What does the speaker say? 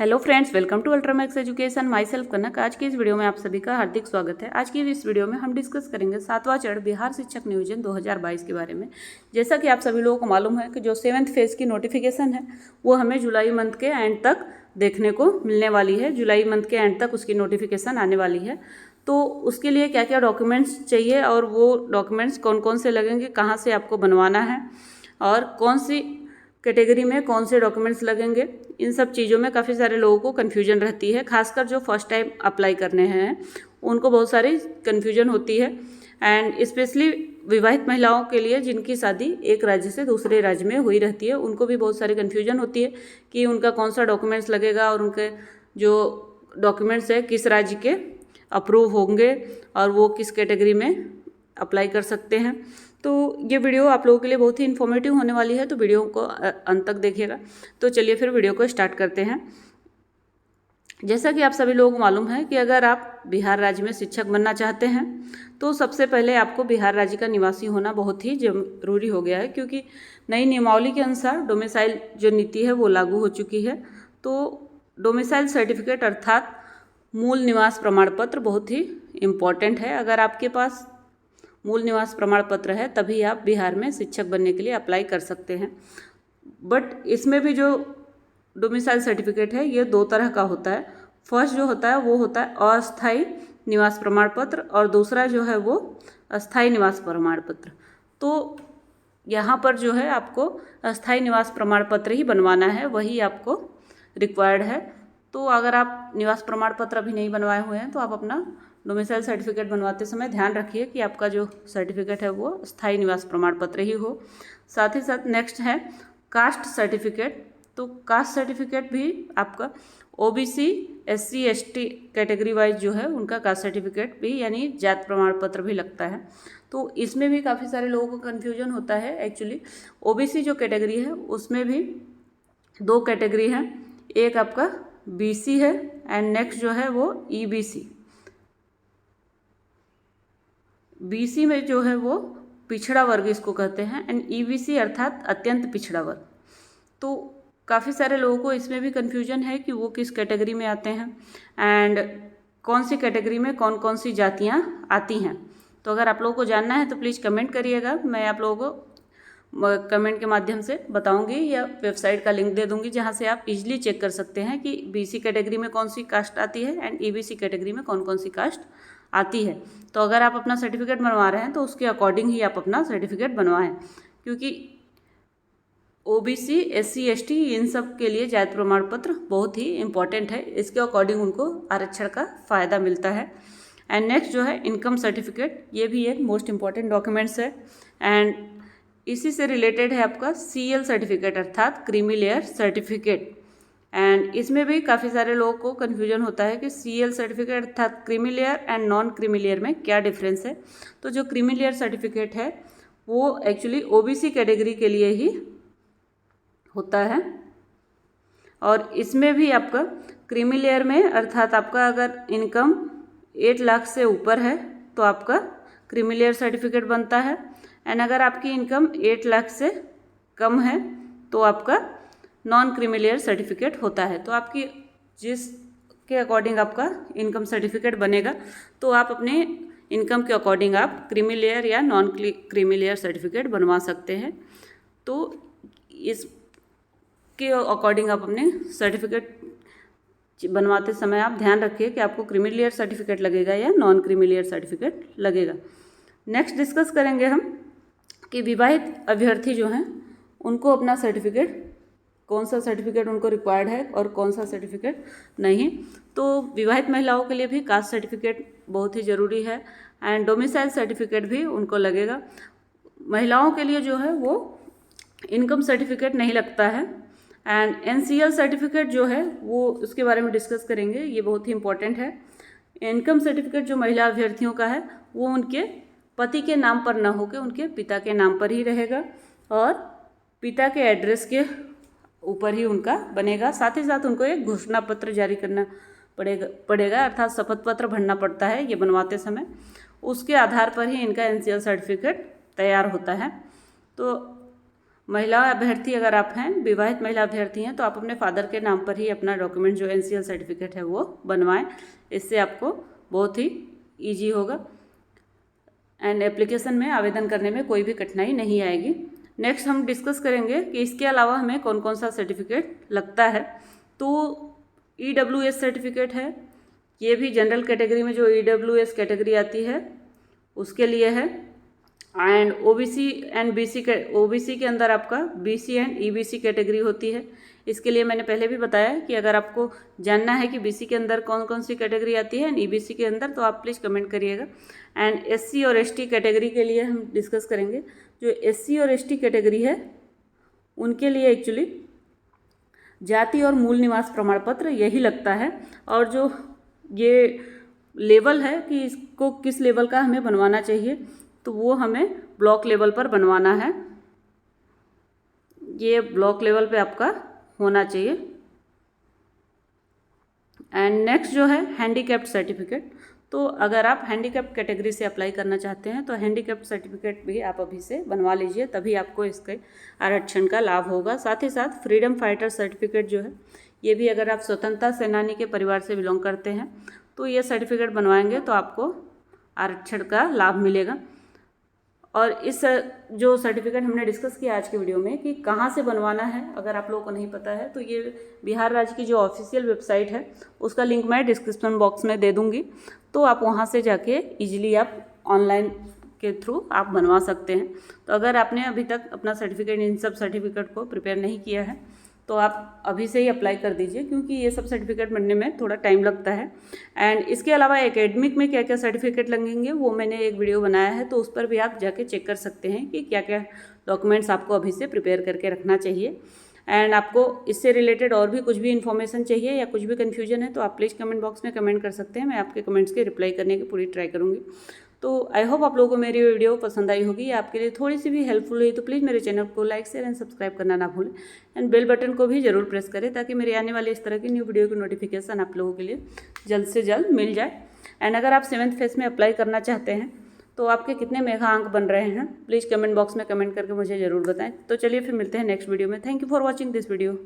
Hello friends, welcome to Ultramax education. Myself Kanak. आज की इस वीडियो में आप सभी का हार्दिक स्वागत है। आज की इस वीडियो में हम डिस्कस करेंगे 7वां चरण बिहार शिक्षक नियोजन 2022 के बारे में। जैसा कि आप सभी लोगों को मालूम है कि जो 7th फेज़ की नोटिफिकेशन है वो हमें जुलाई मंथ के एंड तक देखने को मिलने वाली है। जुलाई मंथ के एंड तक उसकी नोटिफिकेशन आने वाली है। तो उसके लिए क्या क्या डॉक्यूमेंट्स चाहिए और वो डॉक्यूमेंट्स कौन कौन से लगेंगे, कहाँ से आपको बनवाना है और कौन सी कैटेगरी में कौन से डॉक्यूमेंट्स लगेंगे, इन सब चीज़ों में काफ़ी सारे लोगों को कन्फ्यूजन रहती है। खासकर जो फर्स्ट टाइम अप्लाई करने हैं उनको बहुत सारी कन्फ्यूजन होती है। एंड स्पेशली विवाहित महिलाओं के लिए जिनकी शादी एक राज्य से दूसरे राज्य में हुई रहती है उनको भी बहुत सारी कन्फ्यूजन होती है कि उनका कौन सा डॉक्यूमेंट्स लगेगा और उनके जो डॉक्यूमेंट्स है किस राज्य के अप्रूव होंगे और वो किस कैटेगरी में अप्लाई कर सकते हैं। तो ये वीडियो आप लोगों के लिए बहुत ही इन्फॉर्मेटिव होने वाली है, तो वीडियो को अंत तक देखिएगा। तो चलिए फिर वीडियो को स्टार्ट करते हैं। जैसा कि आप सभी लोगों को मालूम है कि अगर आप बिहार राज्य में शिक्षक बनना चाहते हैं तो सबसे पहले आपको बिहार राज्य का निवासी होना बहुत ही जरूरी हो गया है, क्योंकि नई नियमावली के अनुसार डोमिसाइल जो नीति है वो लागू हो चुकी है। तो डोमिसाइल सर्टिफिकेट अर्थात मूल निवास प्रमाण पत्र बहुत ही इम्पॉर्टेंट है। अगर आपके पास मूल निवास प्रमाण पत्र है तभी आप बिहार में शिक्षक बनने के लिए अप्लाई कर सकते हैं। बट इसमें भी जो डोमिसाइल सर्टिफिकेट है ये दो तरह का होता है। फर्स्ट जो होता है वो होता है अस्थायी निवास प्रमाण पत्र और दूसरा जो है वो अस्थायी निवास प्रमाण पत्र। तो यहाँ पर जो है आपको अस्थायी निवास प्रमाण पत्र ही बनवाना है, वही आपको रिक्वायर्ड है। तो अगर आप निवास प्रमाण पत्र अभी नहीं बनवाए हुए हैं तो आप अपना डोमिसाइल सर्टिफिकेट बनवाते समय ध्यान रखिए कि आपका जो सर्टिफिकेट है वो स्थायी निवास प्रमाण पत्र ही हो। साथ ही साथ नेक्स्ट है कास्ट सर्टिफिकेट। तो कास्ट सर्टिफिकेट भी आपका OBC SC ST category wise जो है उनका कास्ट सर्टिफिकेट भी यानी जात प्रमाण पत्र भी लगता है। तो इसमें भी काफ़ी सारे लोगों को कन्फ्यूजन होता है। एक्चुअली ओबीसी जो कैटेगरी है उसमें भी दो कैटेगरी हैं, एक आपका बीसी है एंड नेक्स्ट जो है वो ईबीसी। बीसी में जो है वो पिछड़ा वर्ग इसको कहते हैं एंड ईबीसी अर्थात अत्यंत पिछड़ा वर्ग। तो काफ़ी सारे लोगों को इसमें भी कन्फ्यूजन है कि वो किस कैटेगरी में आते हैं एंड कौन सी कैटेगरी में कौन कौन सी जातियां आती हैं। तो अगर आप लोगों को जानना है तो प्लीज़ कमेंट करिएगा, मैं आप लोगों को कमेंट के माध्यम से बताऊंगी या वेबसाइट का लिंक दे दूंगी जहां से आप इजीली चेक कर सकते हैं कि बीसी कैटेगरी में कौन सी कास्ट आती है एंड ईबीसी कैटेगरी में कौन कौन सी कास्ट आती है। तो अगर आप अपना सर्टिफिकेट बनवा रहे हैं तो उसके अकॉर्डिंग ही आप अपना सर्टिफिकेट बनवाएं, क्योंकि ओबीसी एससी एसटी इन सब के लिए जाति प्रमाण पत्र बहुत ही इम्पॉर्टेंट है। इसके अकॉर्डिंग उनको आरक्षण का फ़ायदा मिलता है। एंड नेक्स्ट जो है इनकम सर्टिफिकेट, ये भी एक मोस्ट इम्पॉर्टेंट डॉक्यूमेंट्स है। एंड इसी से रिलेटेड है आपका सीएल सर्टिफिकेट अर्थात क्रीमी लेयर सर्टिफिकेट। एंड इसमें भी काफ़ी सारे लोगों को कन्फ्यूजन होता है कि सीएल सर्टिफिकेट अर्थात creamy layer and non creamy layer में क्या डिफरेंस है। तो जो क्रीमी लेयर सर्टिफिकेट है वो एक्चुअली ओबीसी कैटेगरी के लिए ही होता है और इसमें भी आपका क्रीमी लेयर में अर्थात आपका अगर इनकम 8 लाख से ऊपर है तो आपका क्रीमी लेयर सर्टिफिकेट बनता है एंड अगर आपकी इनकम 8 लाख से कम है तो आपका नॉन क्रीमी लेयर सर्टिफिकेट होता है। तो आपकी जिसके अकॉर्डिंग आपका इनकम सर्टिफिकेट बनेगा तो आप अपने इनकम के अकॉर्डिंग आप क्रीमी लेयर या नॉन क्रीमी लेयर सर्टिफिकेट बनवा सकते हैं। तो इसके अकॉर्डिंग आप अपने सर्टिफिकेट बनवाते समय आप ध्यान रखिए कि आपको क्रीमी लेयर सर्टिफिकेट लगेगा या नॉन क्रीमी लेयर सर्टिफिकेट लगेगा। नेक्स्ट डिस्कस करेंगे हम कि विवाहित अभ्यर्थी जो हैं उनको अपना सर्टिफिकेट, कौन सा सर्टिफिकेट उनको रिक्वायर्ड है और कौन सा सर्टिफिकेट नहीं। तो विवाहित महिलाओं के लिए भी कास्ट सर्टिफिकेट बहुत ही ज़रूरी है एंड डोमिसाइल सर्टिफिकेट भी उनको लगेगा। महिलाओं के लिए जो है वो इनकम सर्टिफिकेट नहीं लगता है एंड एनसीएल सर्टिफिकेट जो है वो उसके बारे में डिस्कस करेंगे, ये बहुत ही इंपॉर्टेंट है। इनकम सर्टिफिकेट जो महिला अभ्यर्थियों का है वो उनके पति के नाम पर न होकर उनके पिता के नाम पर ही रहेगा और पिता के एड्रेस के ऊपर ही उनका बनेगा। साथ ही साथ उनको एक घोषणा पत्र जारी करना पड़ेगा अर्थात शपथ पत्र भरना पड़ता है ये बनवाते समय, उसके आधार पर ही इनका एनसीएल सर्टिफिकेट तैयार होता है। तो महिला अभ्यर्थी अगर आप हैं, विवाहित महिला अभ्यर्थी हैं, तो आप अपने फादर के नाम पर ही अपना डॉक्यूमेंट जो NCL सर्टिफिकेट है वो बनवाएं। इससे आपको बहुत ही ईजी होगा एंड एप्लीकेशन में आवेदन करने में कोई भी कठिनाई नहीं आएगी। नेक्स्ट हम डिस्कस करेंगे कि इसके अलावा हमें कौन कौन सा सर्टिफिकेट लगता है। तो EWS सर्टिफिकेट है, ये भी जनरल कैटेगरी में जो EWS कैटेगरी आती है उसके लिए है। एंड OBC एंड BC के अंदर आपका BC एंड EBC कैटेगरी होती है। इसके लिए मैंने पहले भी बताया कि अगर आपको जानना है कि BC के अंदर कौन कौन सी कैटेगरी आती है एंड EBC के अंदर, तो आप प्लीज़ कमेंट करिएगा। एंड SC और ST कैटेगरी के लिए हम डिस्कस करेंगे। जो SC और ST कैटेगरी है उनके लिए एक्चुअली जाति और मूल निवास प्रमाण पत्र यही लगता है। और जो ये लेवल है कि इसको किस लेवल का हमें बनवाना चाहिए, तो वो हमें ब्लॉक लेवल पर बनवाना है। ये ब्लॉक लेवल पे आपका होना चाहिए। एंड नेक्स्ट जो है हैंडीकैप्ड सर्टिफिकेट। तो अगर आप हैंडीकैप्ड कैटेगरी से अप्लाई करना चाहते हैं तो हैंडीकैप्ड सर्टिफिकेट भी आप अभी से बनवा लीजिए, तभी आपको इसके आरक्षण का लाभ होगा। साथ ही साथ फ्रीडम फाइटर सर्टिफिकेट जो है, ये भी अगर आप स्वतंत्रता सेनानी के परिवार से बिलोंग करते हैं तो ये सर्टिफिकेट बनवाएंगे तो आपको आरक्षण का लाभ मिलेगा। और इस जो सर्टिफिकेट हमने डिस्कस किया आज की वीडियो में कि कहाँ से बनवाना है, अगर आप लोगों को नहीं पता है तो ये बिहार राज्य की जो ऑफिशियल वेबसाइट है उसका लिंक मैं डिस्क्रिप्शन बॉक्स में दे दूँगी, तो आप वहाँ से जाके इजीली आप ऑनलाइन के थ्रू आप बनवा सकते हैं। तो अगर आपने अभी तक अपना सर्टिफिकेट, इन सब सर्टिफिकेट को प्रिपेयर नहीं किया है तो आप अभी से ही अप्लाई कर दीजिए, क्योंकि ये सब सर्टिफिकेट बनने में थोड़ा टाइम लगता है। एंड इसके अलावा एकेडमिक में क्या क्या सर्टिफिकेट लगेंगे वो मैंने एक वीडियो बनाया है, तो उस पर भी आप जाके चेक कर सकते हैं कि क्या क्या डॉक्यूमेंट्स आपको अभी से प्रिपेयर करके रखना चाहिए। एंड आपको इससे रिलेटेड और भी कुछ भी इन्फॉर्मेशन चाहिए या कुछ भी कन्फ्यूजन है तो आप प्लीज़ कमेंट बॉक्स में कमेंट कर सकते हैं। मैं आपके कमेंट्स के रिप्लाई करने की पूरी ट्राई करूँगी। तो आई होप आप लोगों को मेरी वीडियो पसंद आई होगी या आपके लिए थोड़ी सी भी हेल्पफुल हुई, तो प्लीज़ मेरे चैनल को लाइक, शेयर एंड सब्सक्राइब करना ना भूलें। एंड बेल बटन को भी ज़रूर प्रेस करें ताकि मेरे आने वाले इस तरह की न्यू वीडियो की नोटिफिकेशन आप लोगों के लिए जल्द से जल्द मिल जाए। एंड अगर आप 7th फेज में अप्लाई करना चाहते हैं तो आपके कितने मेगा अंक बन रहे हैं, प्लीज़ कमेंट बॉक्स में कमेंट करके मुझे ज़रूर बताएं। तो चलिए फिर मिलते हैं नेक्स्ट वीडियो में। Thank you for watching this video.